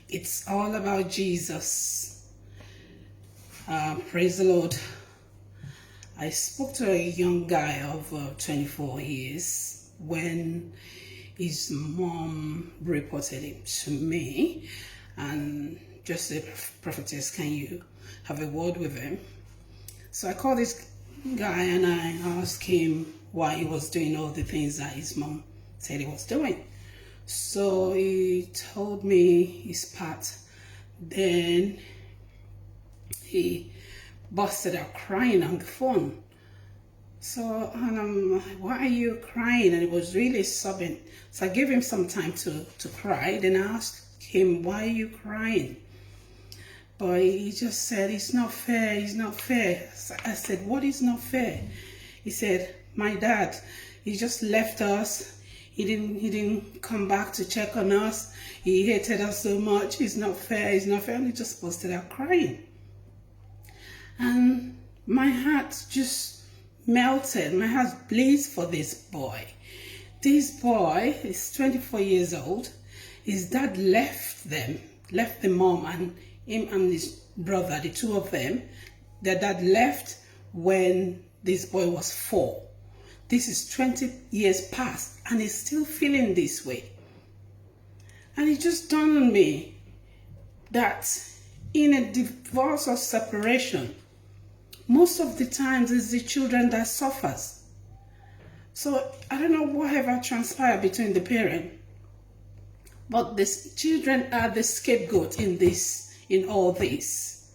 It's all about Jesus. Praise the Lord. I spoke to a young guy of 24 years when his mom reported him to me and just said, "Prophetess, can you have a word with him?" So I called this guy and I asked him why he was doing all the things that his mom said he was doing. So he told me his part. Then he busted out crying on the phone. So, and I'm like, "Why are you crying?" And he was really sobbing. So I gave him some time to cry. Then I asked him, "Why are you crying?" But he just said, "It's not fair, it's not fair." So I said, "What is not fair?" He said, "My dad, he just left us. He didn't come back to check on us. He hated us so much. It's not fair, it's not fair." And he just busted out crying. And my heart just melted. My heart bleeds for this boy. This boy is 24 years old. His dad left the mom and him and his brother, the two of them. Their dad left when this boy was 4. This is 20 years past and he's still feeling this way. And it just dawned on me that in a divorce or separation, most of the times it's the children that suffers. So I don't know whatever transpired between the parent, but the children are the scapegoat in all this.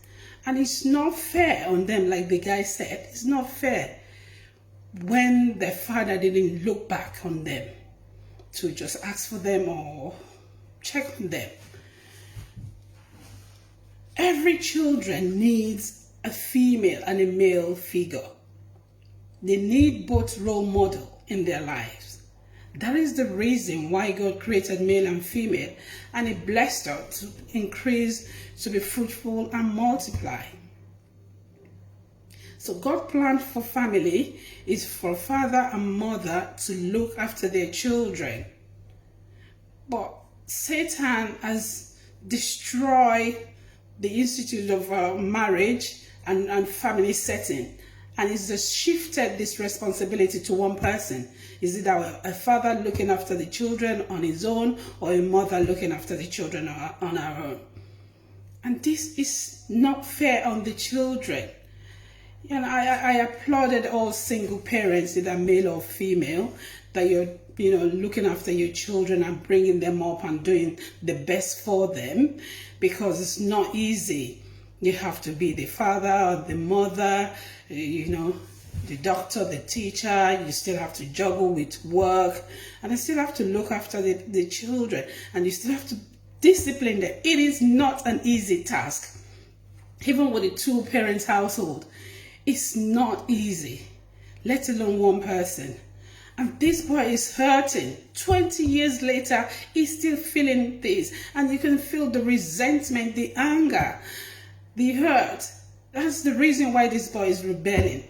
And it's not fair on them, like the guy said. It's not fair when their father didn't look back on them to just ask for them or check on them. Every children needs a female and a male figure. They need both role model in their lives. That is the reason why God created male and female, and He blessed us to increase, to be fruitful and multiply. So God's plan for family is for father and mother to look after their children. But Satan has destroyed the institute of marriage and family setting, and it's just shifted this responsibility to one person. Is it a father looking after the children on his own, or a mother looking after the children on her own? And this is not fair on the children. And I applauded all single parents, either male or female, that you're looking after your children and bringing them up and doing the best for them, because it's not easy. You have to be the father or the mother, the doctor, the teacher. You still have to juggle with work, and you still have to look after the children, and you still have to discipline them. It is not an easy task. Even with a 2-parent household, it's not easy, let alone one person. And this boy is hurting. 20 years later, he's still feeling this. And you can feel the resentment, the anger, the hurt. That's the reason why this boy is rebelling.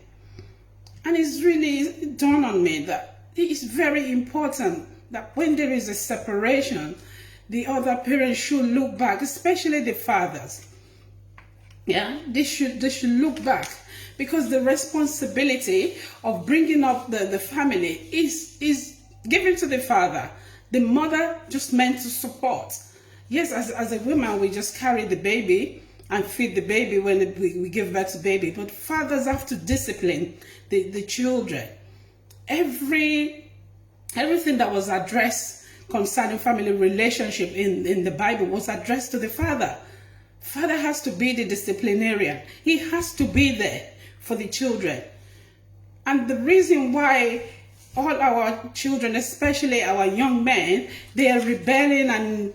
And it's really dawned on me that it is very important that when there is a separation, the other parents should look back, especially the fathers. Yeah, they should look back, because the responsibility of bringing up the family is given to the father. The mother just meant to support. Yes, as a woman, we just carry the baby and feed the baby when we give birth to baby. But fathers have to discipline the children. Everything that was addressed concerning family relationship in the Bible was addressed to the father. Father has to be the disciplinarian. He has to be there for the children. And the reason why all our children, especially our young men, they are rebelling and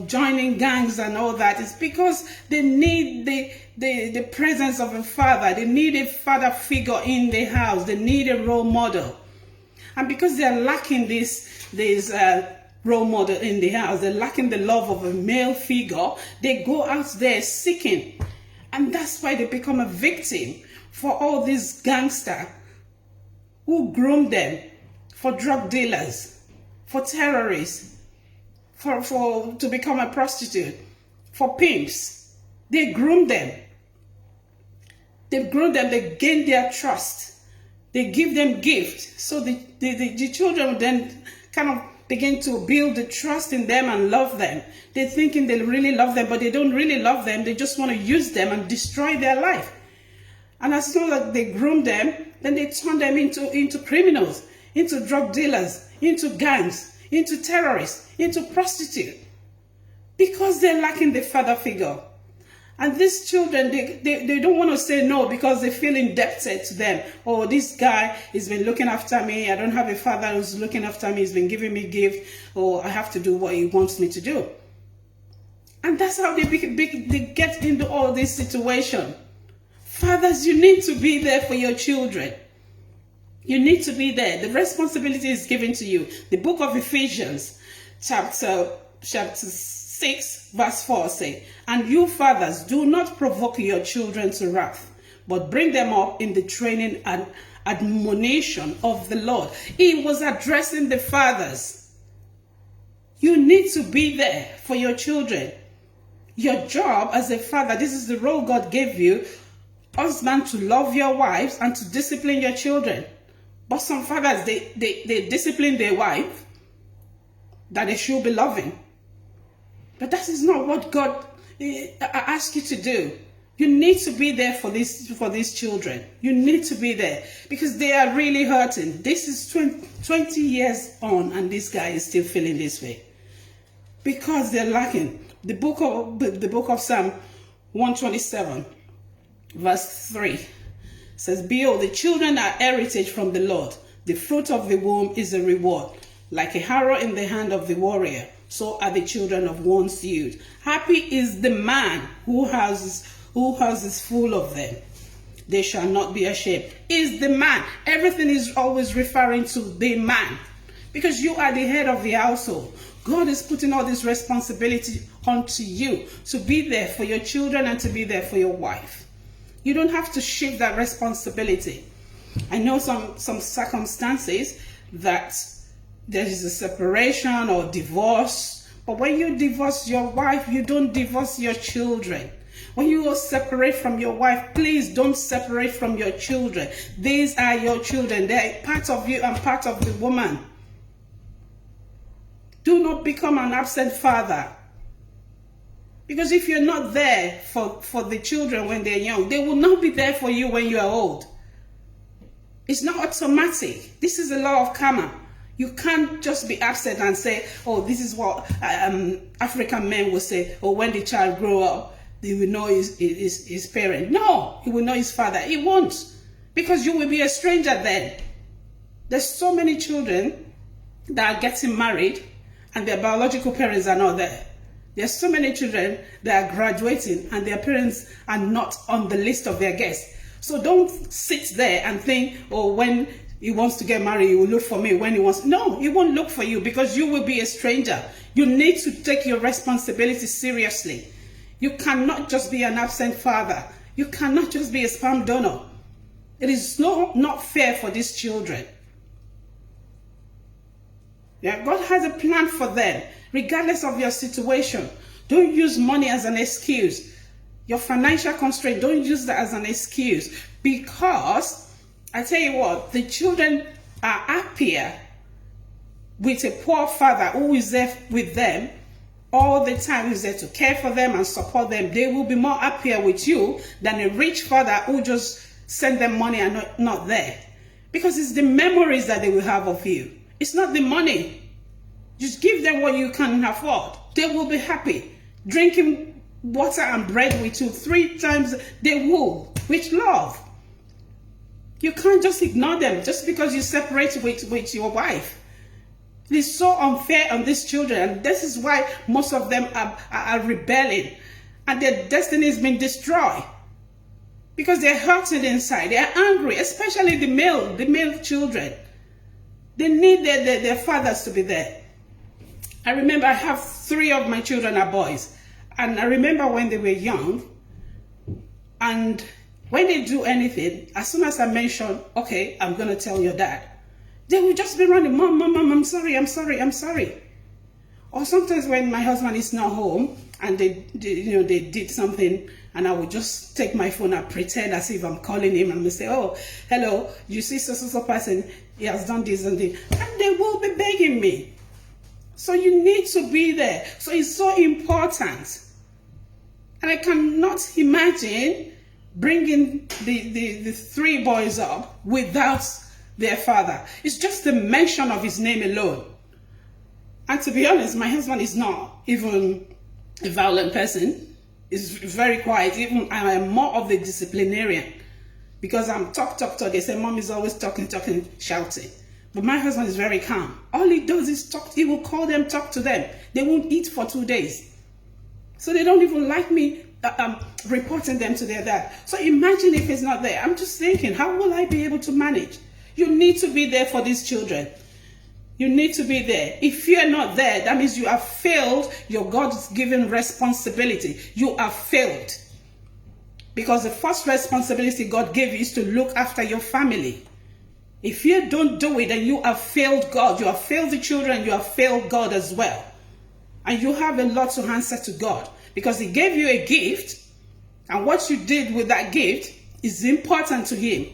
joining gangs and all that, is because they need the presence of a father. They need a father figure in the house. They need a role model. And because they are lacking this role model in the house, they're lacking the love of a male figure, they go out there seeking. And that's why they become a victim for all these gangsters who groom them, for drug dealers, for terrorists, to become a prostitute. for pimps. They groom them. They groom them, they gain their trust. They give them gifts. So the children then kind of begin to build the trust in them and love them. They're thinking they really love them, but they don't really love them. They just want to use them and destroy their life. And as soon as they groom them, then they turn them into criminals, into drug dealers, into gangs, into terrorists, into prostitutes. Because they're lacking the father figure. And these children, they don't want to say no because they feel indebted to them. Oh, this guy has been looking after me. I don't have a father who's looking after me. He's been giving me gifts. Or I have to do what he wants me to do. And that's how they get into all this situation. Fathers, you need to be there for your children. You need to be there. The responsibility is given to you. The book of Ephesians, chapter 6, verse 4 say, "And you fathers, do not provoke your children to wrath, but bring them up in the training and admonition of the Lord." He was addressing the fathers. You need to be there for your children. Your job as a father, this is the role God gave you, husband, to love your wives and to discipline your children. But some fathers, they discipline their wife that they should be loving. But that is not what God asked you to do. You need to be there for these children. You need to be there because they are really hurting. This is 20 years on and this guy is still feeling this way. Because they're lacking. The book of Psalm 127, verse 3 says, "Behold, the children are heritage from the Lord. The fruit of the womb is a reward. Like a arrow in the hand of the warrior, so are the children of one's youth. Happy is the man whose house is full of them. They shall not be ashamed." Is the man. Everything is always referring to the man. Because you are the head of the household. God is putting all this responsibility onto you to be there for your children and to be there for your wife. You don't have to shift that responsibility. I know some circumstances that there is a separation or divorce. But when you divorce your wife, you don't divorce your children. When you separate from your wife, please don't separate from your children. These are your children. They're part of you and part of the woman. Do not become an absent father. Because if you're not there for the children when they're young, they will not be there for you when you are old. It's not automatic. This is a law of karma. You can't just be absent and say, oh, this is what African men will say, or when the child grow up, he will know his parent. No, he will know his father. He won't, because you will be a stranger then. There's so many children that are getting married and their biological parents are not there. There's so many children that are graduating and their parents are not on the list of their guests. So don't sit there and think, oh, when he wants to get married, he will look for me when he wants. No, he won't look for you because you will be a stranger. You need to take your responsibility seriously. You cannot just be an absent father. You cannot just be a sperm donor. It is not fair for these children. Yeah, God has a plan for them, regardless of your situation. Don't use money as an excuse. Your financial constraint, don't use that as an excuse. Because, I tell you what, the children are happier with a poor father who is there with them all the time, who is there to care for them and support them. They will be more happier with you than a rich father who just send them money and not there. Because it's the memories that they will have of you. It's not the money. Just give them what you can afford. They will be happy. Drinking water and bread with you 3 times, they will, with love. You can't just ignore them just because you separate with your wife. It is so unfair on these children, and this is why most of them are rebelling, and their destiny has been destroyed. Because they're hurting inside, they're angry, especially the male children. They need their fathers to be there. I remember I have 3 of my children are boys. And I remember when they were young, and when they do anything, as soon as I mention, okay, I'm going to tell your dad, they will just be running, Mom, I'm sorry. Or sometimes when my husband is not home and they did something, and I would just take my phone and pretend as if I'm calling him and we say, oh, hello, you see so person, he has done this and this. And they will be begging me. So you need to be there. So it's so important. And I cannot imagine bringing the three boys up without their father. It's just the mention of his name alone. And to be honest, my husband is not even a violent person. He's very quiet. Even I am more of the disciplinarian, because I'm talk. They say mom is always talking, shouting. But my husband is very calm. All he does is talk. He will call them, talk to them. They won't eat for 2 days. So they don't even like me reporting them to their dad. So imagine if he's not there. I'm just thinking, how will I be able to manage? You need to be there for these children. You need to be there. If you're not there, that means you have failed your God-given responsibility. You have failed. Because the first responsibility God gave you is to look after your family. If you don't do it, then you have failed God. You have failed the children. You have failed God as well. And you have a lot to answer to God. Because He gave you a gift. And what you did with that gift is important to Him.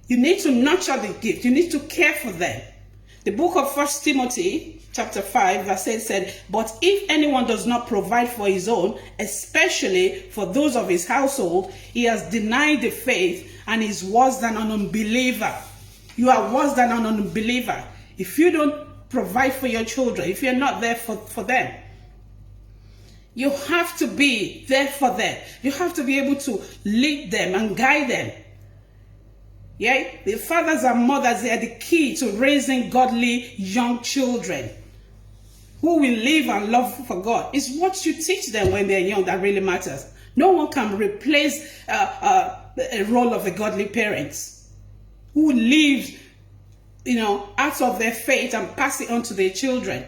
You need to nurture the gift. You need to care for them. The book of 1 Timothy chapter 5 verse 8 said, but if anyone does not provide for his own, especially for those of his household, he has denied the faith and is worse than an unbeliever. You are worse than an unbeliever. If you don't provide for your children, if you're not there for them, you have to be there for them. You have to be able to lead them and guide them. Yeah, the fathers and mothers, they are the key to raising godly young children who will live and love for God. It's what you teach them when they're young that really matters. No one can replace a role of a godly parents who live, out of their faith and pass it on to their children.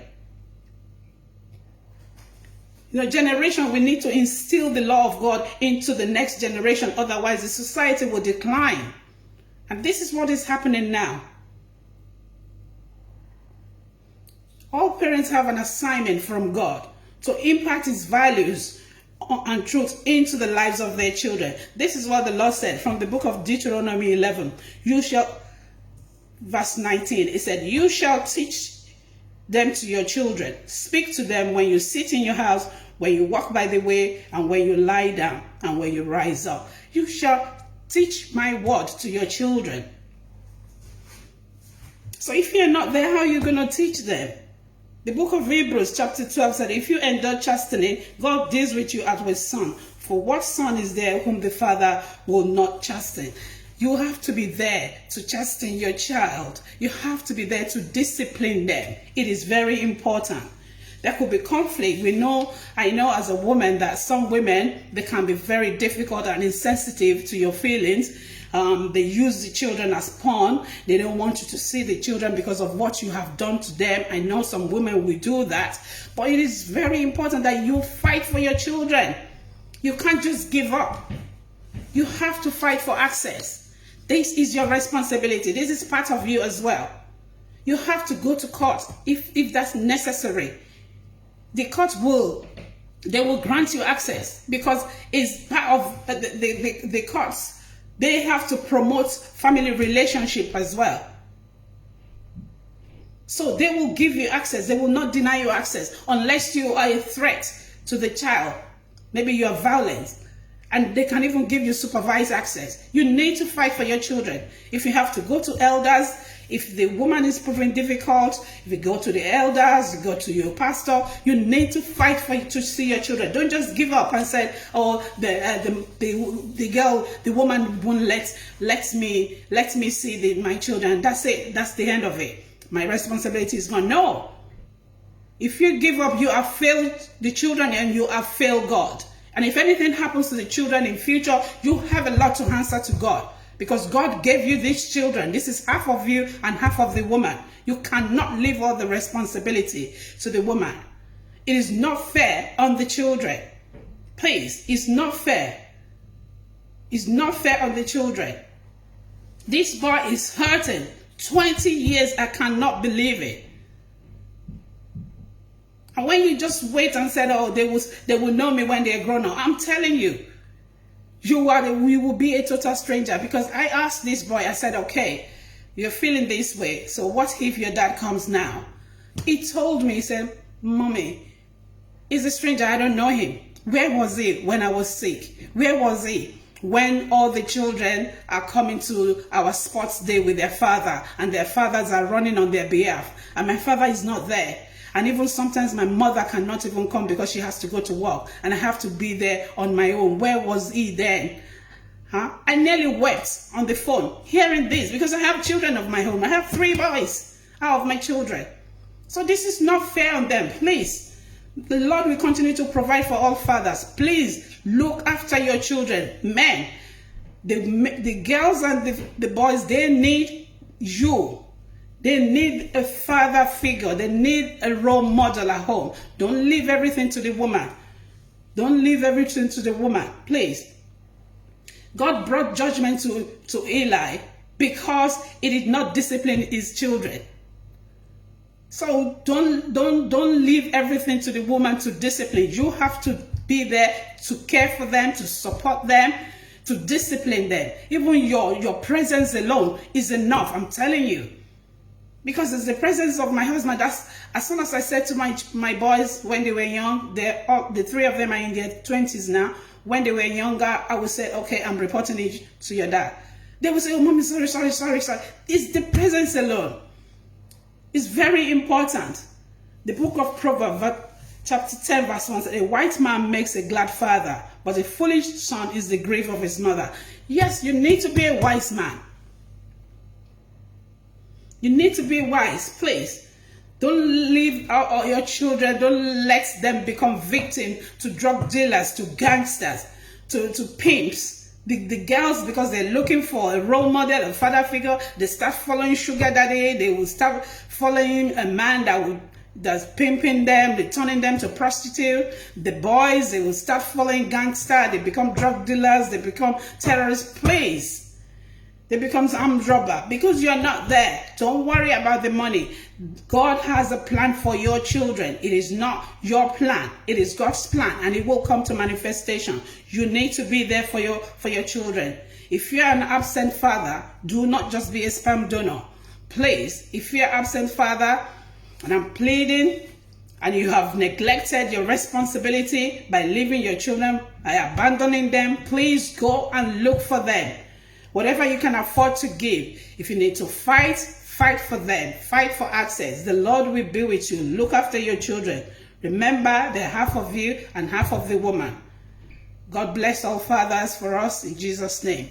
Generation, we need to instill the law of God into the next generation. Otherwise, the society will decline. And this is what is happening now. All parents have an assignment from God to impact His values and truth into the lives of their children. This is what the Lord said from the book of Deuteronomy 11. Verse 19, it said, you shall teach them to your children. Speak to them when you sit in your house, when you walk by the way, and when you lie down, and when you rise up. You shall teach my word to your children. So if you're not there, how are you going to teach them? The book of Hebrews chapter 12 said, if you endure chastening, God deals with you as with son. For what son is there whom the father will not chasten? You have to be there to chasten your child. You have to be there to discipline them. It is very important. There could be conflict. I know as a woman that some women, they can be very difficult and insensitive to your feelings. They use the children as pawn. They don't want you to see the children because of what you have done to them. I know some women will do that. But it is very important that you fight for your children. You can't just give up. You have to fight for access. This is your responsibility. This is part of you as well. You have to go to court if that's necessary. The court will grant you access because it's part of the courts. They have to promote family relationship as well. So they will give you access. They will not deny you access unless you are a threat to the child. Maybe you are violent. And they can even give you supervised access. You need to fight for your children. If you have to go to elders, if the woman is proving difficult, if you go to the elders, you go to your pastor, you need to fight to see your children. Don't just give up and say, oh, the woman won't let me see my children. That's it. That's the end of it. My responsibility is gone. No. If you give up, you have failed the children and you have failed God. And if anything happens to the children in future, you have a lot to answer to God. Because God gave you these children. This is half of you and half of the woman. You cannot leave all the responsibility to the woman. It is not fair on the children. Please, it's not fair. It's not fair on the children. This boy is hurting. 20 years, I cannot believe it. And when you just wait and said, oh, they will know me when they're grown up, I'm telling you, you will be a total stranger. Because I asked this boy, I said, okay, you're feeling this way, so what if your dad comes now? He told me, he said, Mommy, he's a stranger, I don't know him. Where was he when I was sick? Where was he when all the children are coming to our sports day with their father and their fathers are running on their behalf and my father is not there? And even sometimes my mother cannot even come because she has to go to work and I have to be there on my own. Where was he then? I nearly wept on the phone hearing this because I have children of my own. I have 3 boys out of my children. So this is not fair on them. Please, the Lord will continue to provide for all fathers. Please look after your children. Men, the girls and the boys, they need you. They need a father figure. They need a role model at home. Don't leave everything to the woman. Don't leave everything to the woman, please. God brought judgment to Eli because he did not discipline his children. So don't leave everything to the woman to discipline. You have to be there to care for them, to support them, to discipline them. Even your presence alone is enough, I'm telling you. Because it's the presence of my husband. That's as soon as I said to my boys when they were young, the 3 of them are in their 20s now. When they were younger, I would say, okay, I'm reporting it to your dad. They would say, oh, Mommy, sorry. It's the presence alone. It's very important. The book of Proverbs, chapter 10, verse 1 says, a white man makes a glad father, but a foolish son is the grief of his mother. Yes, you need to be a wise man. You need to be wise, please. Don't leave out your children. Don't let them become victims to drug dealers, to gangsters, to pimps. The girls, because they're looking for a role model, a father figure, they start following sugar daddy. They will start following a man that's pimping them, they're turning them to prostitute. The boys, they will start following gangster. They become drug dealers. They become terrorists. Please. They become armed robber because you're not there. Don't worry about the money. God has a plan for your children. It is not your plan. It is God's plan, and it will come to manifestation. You need to be there for your children. If you're an absent father, do not just be a sperm donor. Please, if you're an absent father, and I'm pleading, and you have neglected your responsibility by leaving your children, by abandoning them, please go and look for them. Whatever you can afford to give, if you need to fight for them, fight for access. The Lord will be with you. Look after your children. Remember, they're half of you and half of the woman. God bless all fathers for us in Jesus' name.